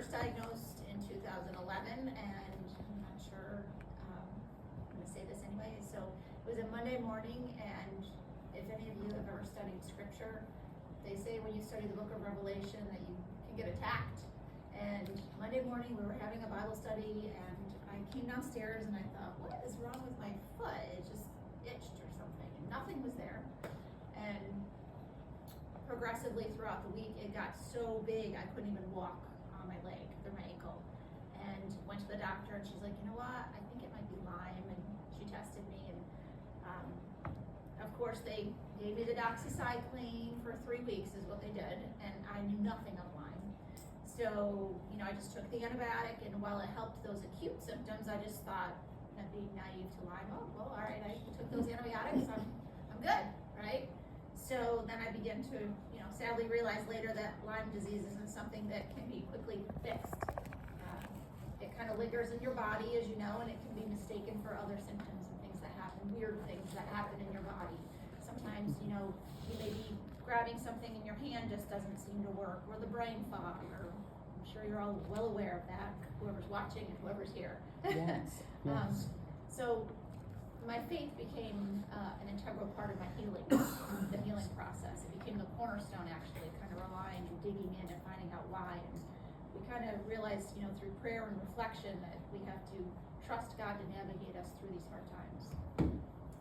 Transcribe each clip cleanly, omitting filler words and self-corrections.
first diagnosed in 2011, and I'm not sure, I'm gonna say this anyway. So it was a Monday morning, and if any of you have ever studied scripture, they say when you study the book of Revelation that you can get attacked. And Monday morning we were having a Bible study, and I came downstairs and I thought, what is wrong with my foot? It just itched or something, and nothing was there. And progressively throughout the week, it got so big I couldn't even walk on my leg or my ankle. And went to the doctor, and she's like, you know what? I think it might be Lyme. And she tested me, and of course they gave me the doxycycline for 3 weeks is what they did, and I knew nothing of Lyme. So, you know, I just took the antibiotic, and while it helped those acute symptoms, I just thought, that being naive to Lyme, oh, well, all right, I took those antibiotics, I'm good, right? So then I began to, you know, sadly realize later that Lyme disease isn't something that can be quickly fixed. It kind of lingers in your body, as you know, and it can be mistaken for other symptoms and things that happen, weird things that happen in your body. Sometimes, you know, you may be grabbing something in your hand just doesn't seem to work, or the brain fog, or I'm sure you're all well aware of that, whoever's watching and whoever's here. Yes, yes. So my faith became an integral part of my healing, the healing process. It became the cornerstone, actually, kind of relying and digging in and finding out why. And we kind of realized, you know, through prayer and reflection that we have to trust God to navigate us through these hard times.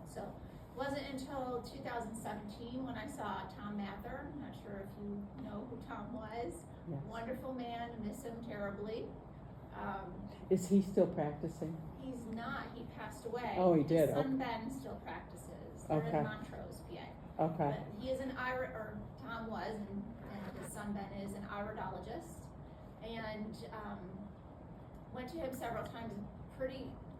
So it wasn't until 2017 when I saw Tom Mather. I'm not sure if you know who Tom was. Yes. Wonderful man, miss him terribly. Is he still practicing? He's not. He passed away. Oh, he did. His son Okay. Ben still practices. They're Okay. in Montrose, PA. Okay. But he is an Tom was, and his son Ben is an iridologist. And went to him several times.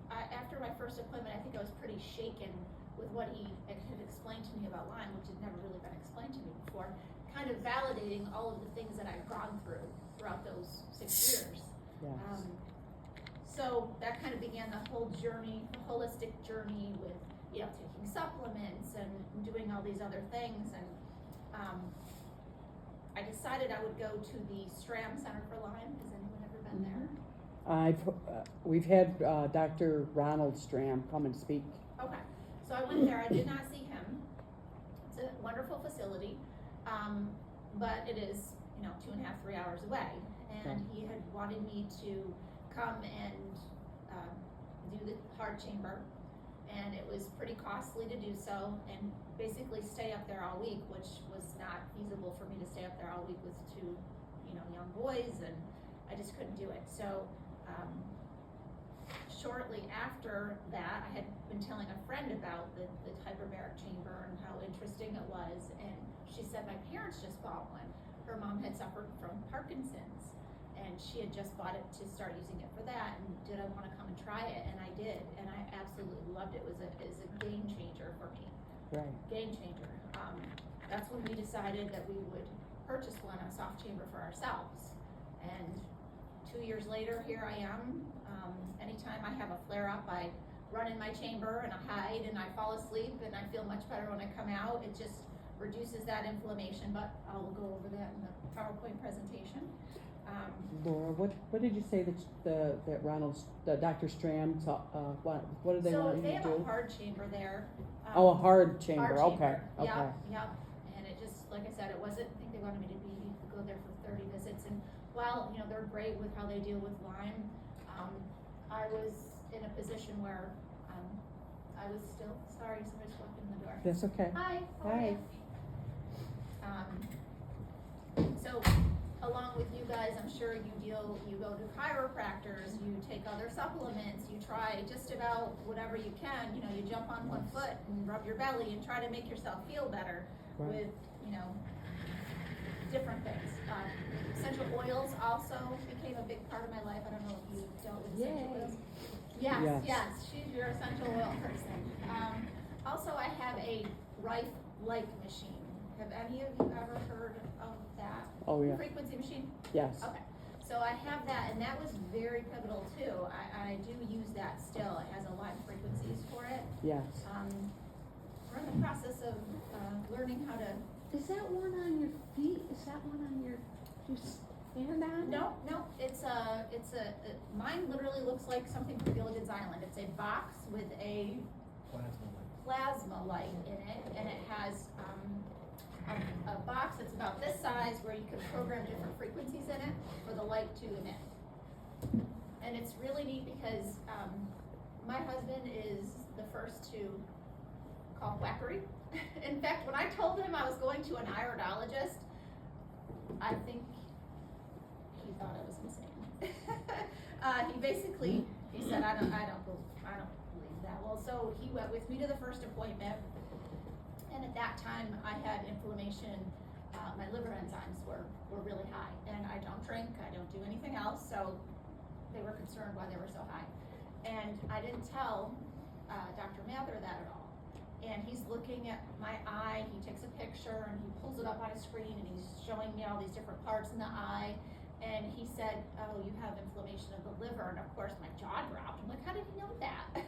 After my first appointment, I think I was pretty shaken with what he had explained to me about Lyme, which had never really been explained to me before. Kind of validating all of the things that I'd gone through throughout those 6 years. Yes. So that kind of began the whole journey, the holistic journey with, you know, taking supplements and doing all these other things. And I decided I would go to the Stram Center for Lyme. Has anyone ever been there? We've had Dr. Ronald Stram come and speak. Okay, so I went there. I did not see him. It's a wonderful facility, but it is, you know, 2.5, 3 hours away. And he had wanted me to come and do the hard chamber, and it was pretty costly to do so, and basically stay up there all week, which was not feasible for me to stay up there all week with 2, you know, young boys, and I just couldn't do it. So shortly after that, I had been telling a friend about the hyperbaric chamber and how interesting it was, and she said my parents just bought one. Her mom had suffered from Parkinson's, and she had just bought it to start using it for that, and did I want to come and try it? And I did, and I absolutely loved it. It was a game changer for me. Right. Game changer. That's when we decided that we would purchase one, a soft chamber for ourselves. And 2 years later, here I am. Anytime I have a flare-up, I run in my chamber and I hide and I fall asleep, and I feel much better when I come out. It just reduces that inflammation, but I will go over that in the PowerPoint presentation. Laura, what did you say that Dr. Stram, what do they want you to do? So they have a hard chamber there. A hard chamber, hard okay, chamber. okay. Yep. And it just, like I said, it wasn't, I think they wanted me to go there for 30 visits. And while, you know, they're great with how they deal with Lyme, I was in a position where I was still, sorry, somebody's walking in the door. That's okay. Hi. Hi. So along with you guys, I'm sure you go to chiropractors, you take other supplements, you try just about whatever you can. You know, you jump on one foot and rub your belly and try to make yourself feel better with, you know, different things. Essential oils also became a big part of my life. I don't know if you dealt with essential oils. Yes, she's your essential oil person. Also, I have a Rife Light machine. Have any of you ever heard of that? Oh, yeah. Frequency machine? Yes. Okay. So I have that, and that was very pivotal too. I do use that still. It has a lot of frequencies for it. Yes. We're in the process of learning how to. Is that one on your feet? Is that one on your understand that? No, mine literally looks like something from Gilligan's Island. It's a box with a plasma light in it, and it has, a box that's about this size where you can program different frequencies in it for the light to emit. And it's really neat because, my husband is the first to call quackery. In fact, when I told him I was going to an iridologist, I think he thought I was insane. He said, I don't believe that. Well, so he went with me to the first appointment, and at that time I had inflammation. My liver enzymes were really high, and I don't drink, I don't do anything else, so they were concerned why they were so high. And I didn't tell Dr. Mather that at all. And he's looking at my eye, he takes a picture and he pulls it up on a screen and he's showing me all these different parts in the eye. And he said, oh, you have inflammation of the liver. And of course my jaw dropped. I'm like, how did he know that?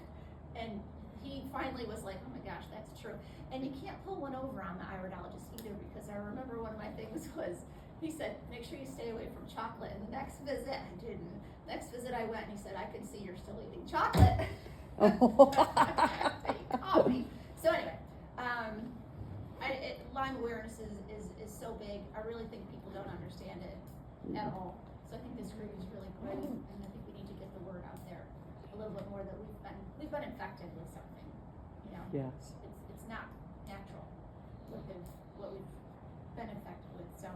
And he finally was like, oh my gosh, that's true. And you can't pull one over on the iridologist either, because I remember one of my things was, he said, make sure you stay away from chocolate. And the next visit, I didn't. Next visit I went and he said, I can see you're still eating chocolate. He caught me. So anyway, Lyme awareness is so big. I really think people don't understand it at all. So I think this group is really great, and I think we need to get the word out there a little bit more that we've been infected with something. You know, Yes. It's not natural what we've been infected with. So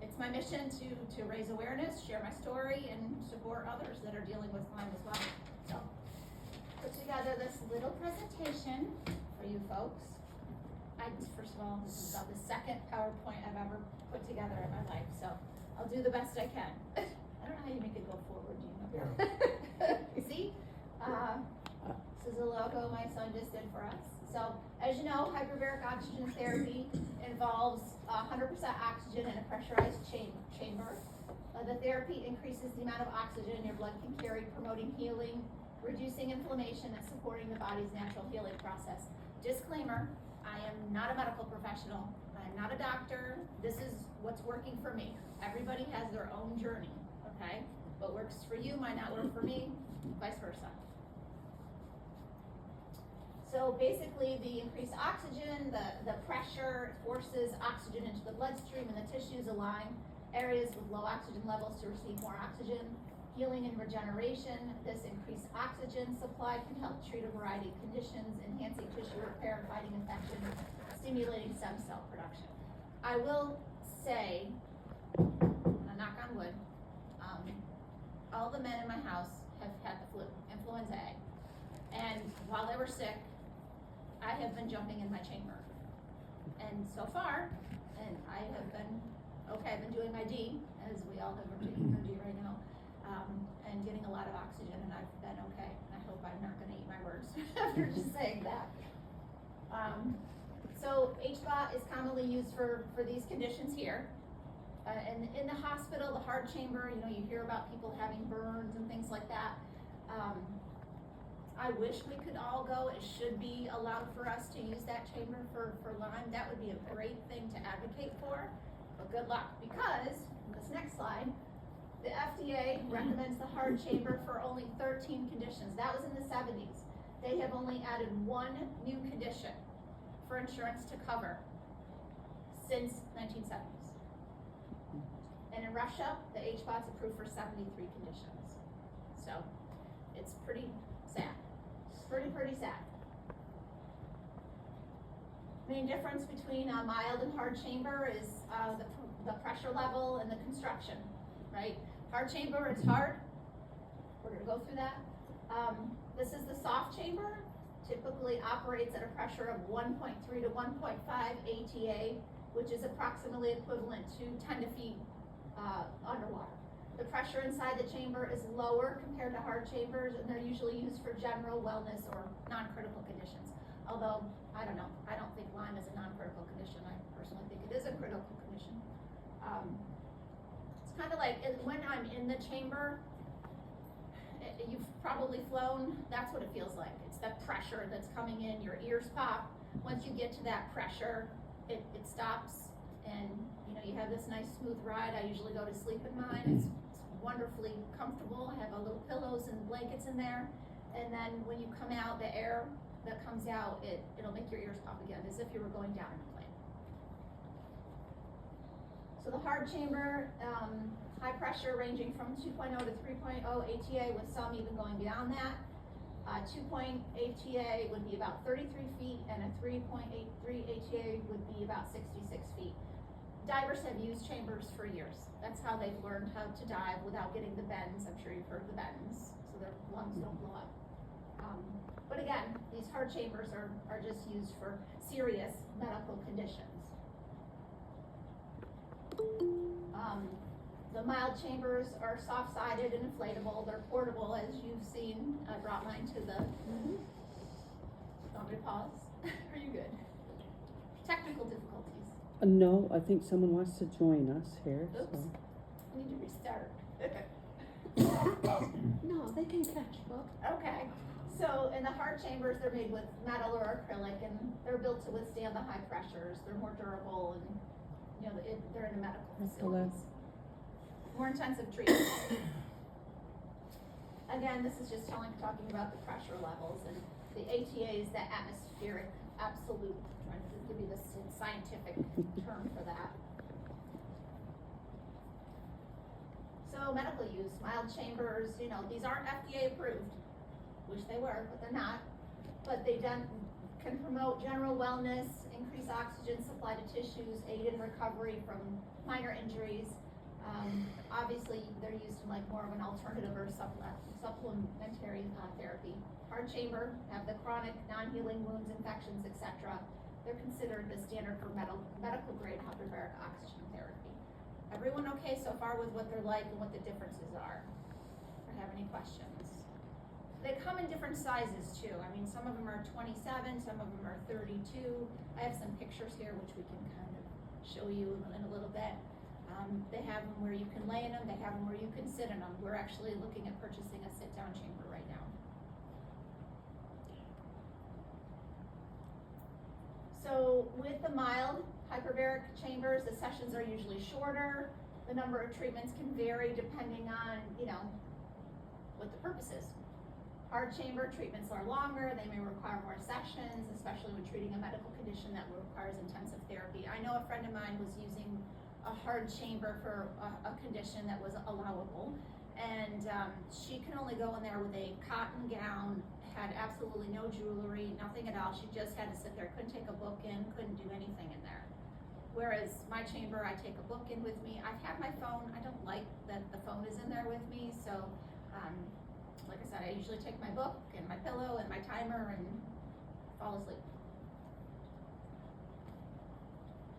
it's my mission to raise awareness, share my story, and support others that are dealing with Lyme as well. So put together this little presentation for you folks. First of all, this is about the second PowerPoint I've ever put together in my life, so I'll do the best I can. I don't know how you make it go forward, do you know? You see? This is a logo my son just did for us. So, as you know, hyperbaric oxygen therapy involves 100% oxygen in a pressurized chamber. The therapy increases the amount of oxygen your blood can carry, promoting healing, reducing inflammation, and supporting the body's natural healing process. Disclaimer, I am not a medical professional. I'm not a doctor. This is what's working for me. Everybody has their own journey, okay? What works for you might not work for me, vice versa. So basically the increased oxygen, the pressure forces oxygen into the bloodstream and the tissues, allowing areas with low oxygen levels to receive more oxygen. Healing and regeneration. This increased oxygen supply can help treat a variety of conditions, enhancing tissue repair and fighting infection, stimulating stem cell production. I will say, knock on wood, all the men in my house have had the flu, influenza A. And while they were sick, I have been jumping in my chamber. And so far, and I have been, okay, I've been doing my D, as we all have been taking our D right now. And getting a lot of oxygen, and I've been okay. I hope I'm not going to eat my words after just saying that. So HBOT is commonly used for these conditions here. And in the hospital, the hard chamber, you know, you hear about people having burns and things like that. I wish we could all go. It should be allowed for us to use that chamber for Lyme. That would be a great thing to advocate for. But good luck, because this next slide, the FDA recommends the hard chamber for only 13 conditions. That was in the 70s. They have only added one new condition for insurance to cover since 1970s. And in Russia, the HBOT's approved for 73 conditions. So it's pretty sad. Pretty sad. Main difference between a mild and hard chamber is the pressure level and the construction, right? Hard chamber is hard. We're going to go through that. This is the soft chamber. Typically operates at a pressure of 1.3 to 1.5 ATA, which is approximately equivalent to 10 feet underwater. The pressure inside the chamber is lower compared to hard chambers, and they're usually used for general wellness or non-critical conditions. Although, I don't know, I don't think Lyme is a non-critical condition. I personally think it is a critical condition. It's kind of like when I'm in the chamber, you've probably flown, that's what it feels like. It's that pressure that's coming in, your ears pop. Once you get to that pressure, it stops, And, you know, you have this nice smooth ride. I usually go to sleep in mine. It's wonderfully comfortable. I have a little pillows and blankets in there. And then when you come out, the air that comes out, it'll make your ears pop again, as if you were going down in a plane. So the hard chamber, high pressure ranging from 2.0 to 3.0 ATA, with some even going beyond that. 2.0 ATA would be about 33 feet, and a 3.83 ATA would be about 66 feet. Divers have used chambers for years. That's how they've learned how to dive without getting the bends. I'm sure you've heard the bends, so their lungs don't blow up. But again, these hard chambers are just used for serious medical conditions. The mild chambers are soft-sided and inflatable. They're portable, as you've seen. I brought mine to the, want me to pause? Are you good? Technical difficulties. No, I think someone wants to join us here. Oops, So. I need to restart. No, they can catch up. Okay, so in the hard chambers, they're made with metal or acrylic, and they're built to withstand the high pressures. They're more durable, and you know, they're in a medical facilities. More intensive treatment. Again, this is just talking about the pressure levels, and the ATA is the atmospheric absolute. I'm trying to give you the scientific term for that. So medical use, mild chambers, you know, these aren't FDA approved. Wish they were, but they're not. But they can promote general wellness, increase oxygen supply to tissues, aid in recovery from minor injuries. Obviously, they're used in like more of an alternative or supplementary therapy. Hard chamber have the chronic, non-healing wounds, infections, etc. They're considered the standard for medical grade hyperbaric oxygen therapy. Everyone okay so far with what they're like and what the differences are? Or have any questions? They come in different sizes too. I mean, some of them are 27, some of them are 32. I have some pictures here which we can kind of show you in a little bit. They have them where you can lay in them, they have them where you can sit in them. We're actually looking at purchasing a sit-down chamber right now. So with the mild hyperbaric chambers, the sessions are usually shorter. The number of treatments can vary depending on, you know, what the purpose is. Hard chamber treatments are longer, they may require more sessions, especially when treating a medical condition that requires intensive therapy. I know a friend of mine was using a hard chamber for a condition that was allowable, and she can only go in there with a cotton gown, had absolutely no jewelry, nothing at all. She just had to sit there, couldn't take a book in, couldn't do anything in there. Whereas my chamber, I take a book in with me. I've had my phone. I don't like that the phone is in there with me, so like I said, I usually take my book and my pillow and my timer and fall asleep.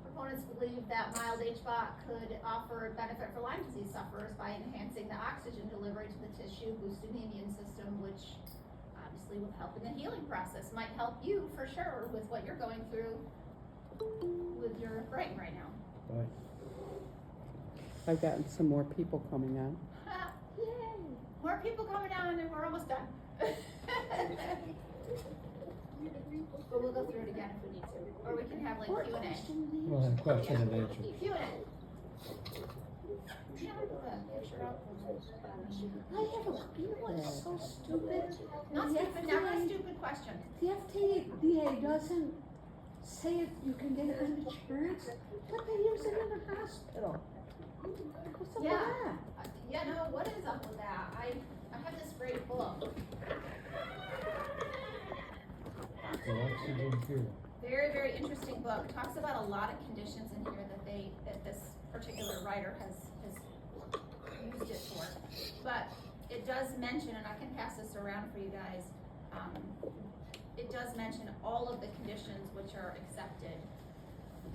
Proponents believe that mild HBOT could offer benefit for Lyme disease sufferers by enhancing the oxygen delivery to the tissue, boosting the immune system, which obviously will help in the healing process. Might help you for sure with what you're going through with your brain right now. Right. I've gotten some more people coming on. Yay! More people coming on and we're almost done. But we'll go through it again if we need to. Or we can have like Q&A. We'll have question and answer. Q&A. Can I put a picture up? I have a, you know what's so stupid? Not The stupid, never a FDA stupid question. The FDA doesn't say if you can get it on insurance, but they use it in the hospital. What's up with Yeah. that? Yeah, no, what is up with that? I have this great book. So oxygen cure. Very, very interesting book. Talks about a lot of conditions in here that this particular writer has used it for. But it does mention, and I can pass this around for you guys, it does mention all of the conditions which are accepted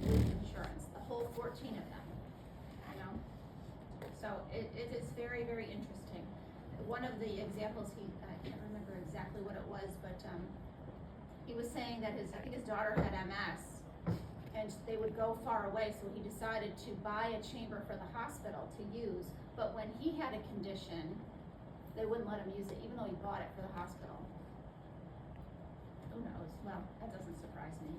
with insurance, the whole 14 of them, you know? So it is very, very interesting. One of the examples, I can't remember exactly what it was, but he was saying that I think his daughter had MS, and they would go far away, so he decided to buy a chamber for the hospital to use, but when he had a condition, they wouldn't let him use it, even though he bought it for the hospital. Who knows? Well, that doesn't surprise me.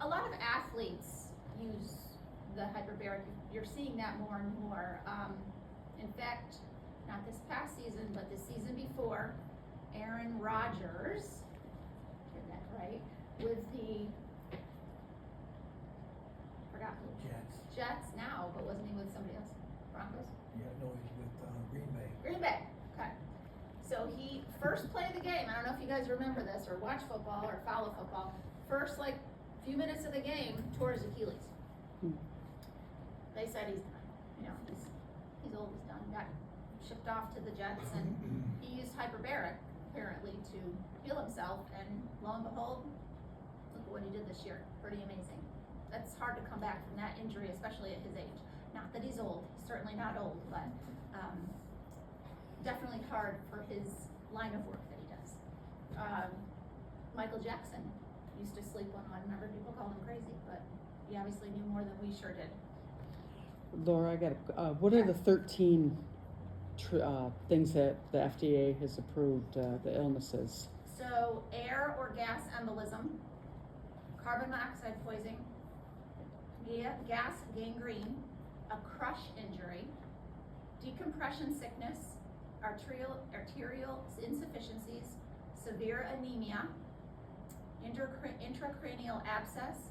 A lot of athletes use the hyperbaric, you're seeing that more and more. In fact, not this past season, but the season before, Aaron Rodgers, get that right, with the, forgot who. Jets now, but wasn't he with somebody else? Broncos? Yeah, no, he's with Green Bay. Green Bay, okay. So he, first play of the game, I don't know if you guys remember this, or watch football, or follow football, first few minutes of the game, tore his Achilles. They said he's done, he's old, he's done, got shipped off to the Jets, and he used hyperbaric, apparently, to heal himself, and lo and behold, look at what he did this year, pretty amazing. That's hard to come back from that injury, especially at his age. Not that he's old, he's certainly not old, but definitely hard for his line of work that he does. Michael Jackson used to sleep on one. Remember, people called him crazy, but he obviously knew more than we sure did. Laura, I got what are the 13 things that the FDA has approved, the illnesses? So, air or gas embolism, carbon monoxide poisoning, gas gangrene, a crush injury, decompression sickness, arterial insufficiencies, severe anemia, intracranial abscess,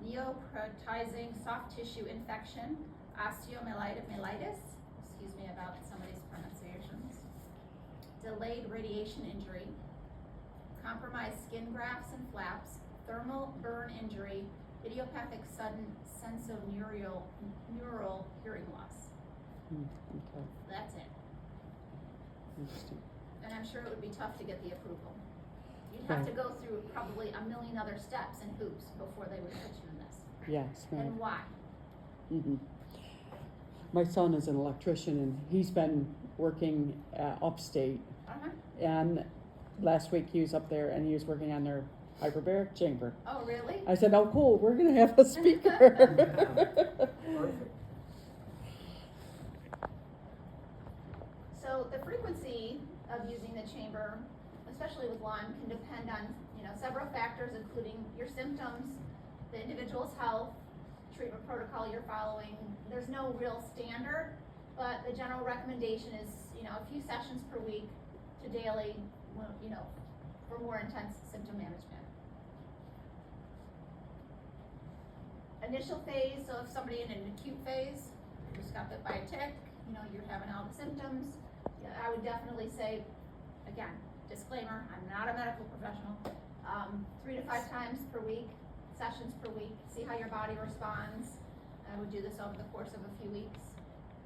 neoprotizing soft tissue infection, osteomyelitis, excuse me about some of these pronunciations, delayed radiation injury, compromised skin grafts and flaps, thermal burn injury, idiopathic sudden sensorineural hearing loss. Okay, That's it. interesting. And I'm sure it would be tough to get the approval. You'd have to go through probably a million other steps and hoops before they would put you in this. Yes, right. And why? My son is an electrician, and he's been working upstate. And last week he was up there, and he was working on their hyperbaric chamber. Oh, really? I said, "Oh, cool! We're gonna have a speaker." Perfect. So the frequency of using the chamber, especially with Lyme, can depend on several factors, including your symptoms, the individual's health, treatment protocol you're following. There's no real standard, but the general recommendation is a few sessions per week to daily, for more intense symptom management. Initial phase, so if somebody in an acute phase, just got bit by a tick, you're having all the symptoms, I would definitely say, again, disclaimer, I'm not a medical professional, 3 to 5 times per week, sessions per week, see how your body responds. I would do this over the course of a few weeks.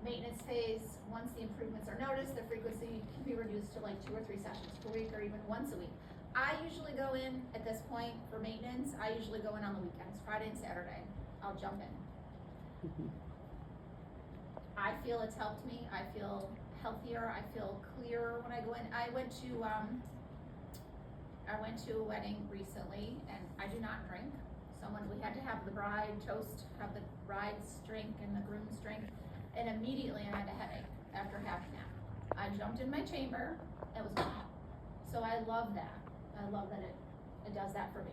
Maintenance phase, once the improvements are noticed, the frequency can be reduced to 2 or 3 sessions per week, or even once a week. I usually go in at this point for maintenance. I usually go in on the weekends, Friday and Saturday. I'll jump in. I feel it's helped me. I feel healthier. I feel clearer when I go in. I went to a wedding recently, and I do not drink. We had to have the bride toast, have the bride's drink and the groom's drink, and immediately I had a headache after having that. I jumped in my chamber, it was gone. So I love that. I love that it does that for me.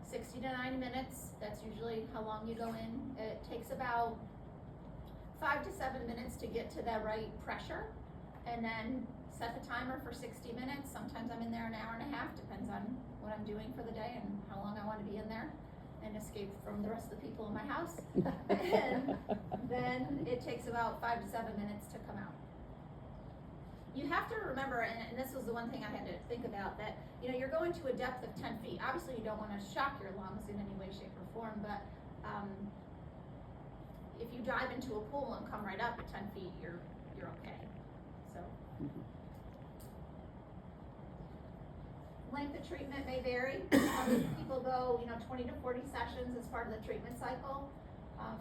60 to 90 minutes, that's usually how long you go in. It takes about 5 to 7 minutes to get to the right pressure, and then set the timer for 60 minutes. Sometimes I'm in there an hour and a half, depends on what I'm doing for the day and how long I want to be in there and escape from the rest of the people in my house. And then it takes about 5 to 7 minutes to come out. You have to remember, and this was the one thing I had to think about, that you're going to a depth of 10 feet. Obviously you don't want to shock your lungs in any way, shape, or form, but if you dive into a pool and come right up at 10 feet, you're okay. So. Length of treatment may vary. Some people go, 20 to 40 sessions as part of the treatment cycle.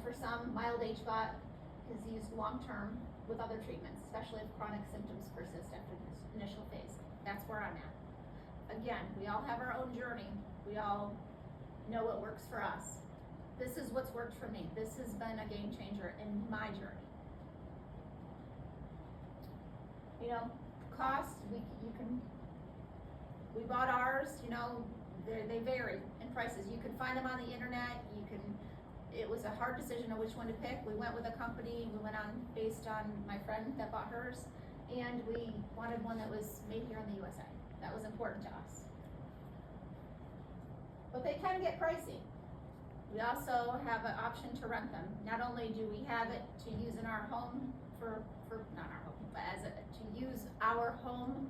For some, mild HBOT is used long-term with other treatments, especially if chronic symptoms persist after this initial phase. That's where I'm at. Again, we all have our own journey. We all know what works for us. This is what's worked for me. This has been a game changer in my journey. Cost, we bought ours, they vary in prices. You can find them on the internet, you can was a hard decision of which one to pick. We went with a company, we went on, based on my friend that bought hers, and we wanted one that was made here in the USA. That was important to us. But they can get pricey. We also have an option to rent them. Not only do we have it to use in our home not our home, but to use our home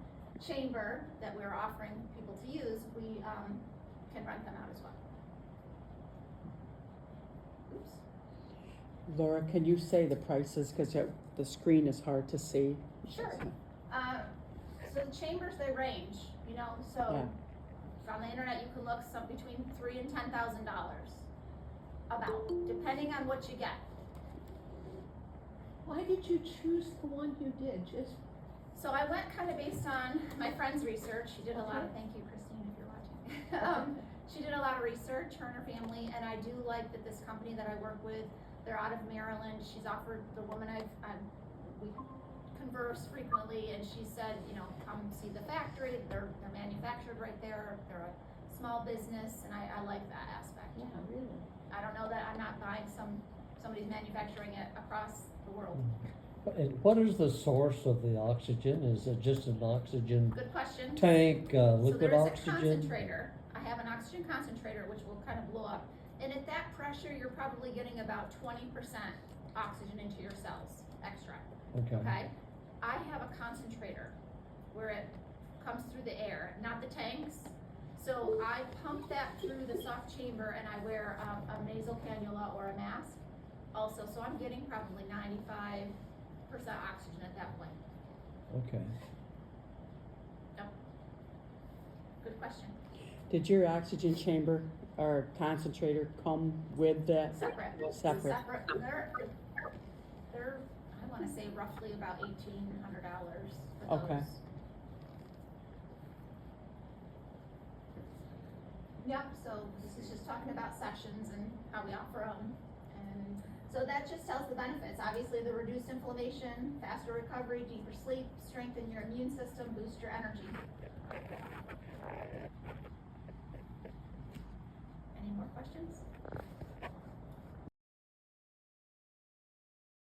chamber that we're offering people to use, we can rent them out as well. Oops. Laura, can you say the prices, cause the screen is hard to see? Sure. So the chambers, they range, you know, so Yeah. on the internet you can look some between $3,000 and $10,000 about, depending on what you get. Why did you choose the one you did? Just, So I went kind of based on my friend's research. She did a lot of, thank you Christine if you're watching. She did a lot of research, her and her family, and I do like that this company that I work with, they're out of Maryland. She's offered, the woman we converse frequently, and she said, you know, come see the factory, they're manufactured right there, they're a small business, and I like that aspect. yeah, really. I don't know that I'm not buying somebody's manufacturing it across the world. And what is the source of the oxygen? Is it just an oxygen Good question. tank, liquid So oxygen? there's a concentrator. I have an oxygen concentrator which will kind of blow up. And at that pressure, you're probably getting about 20% oxygen into your cells, extra, Okay, okay? I have a concentrator where it comes through the air, not the tanks. So I pump that through the soft chamber and I wear a nasal cannula or a mask also. So I'm getting probably 95% oxygen at that point. okay. Good question. Did your oxygen chamber or concentrator come with that? Separate. Separate. They're, I wanna say roughly about $1,800 for those. Okay. Yep, so this is just talking about sessions and how we offer them. And so that just tells the benefits. Obviously, the reduced inflammation, faster recovery, deeper sleep, strengthen your immune system, boost your energy. Any more questions?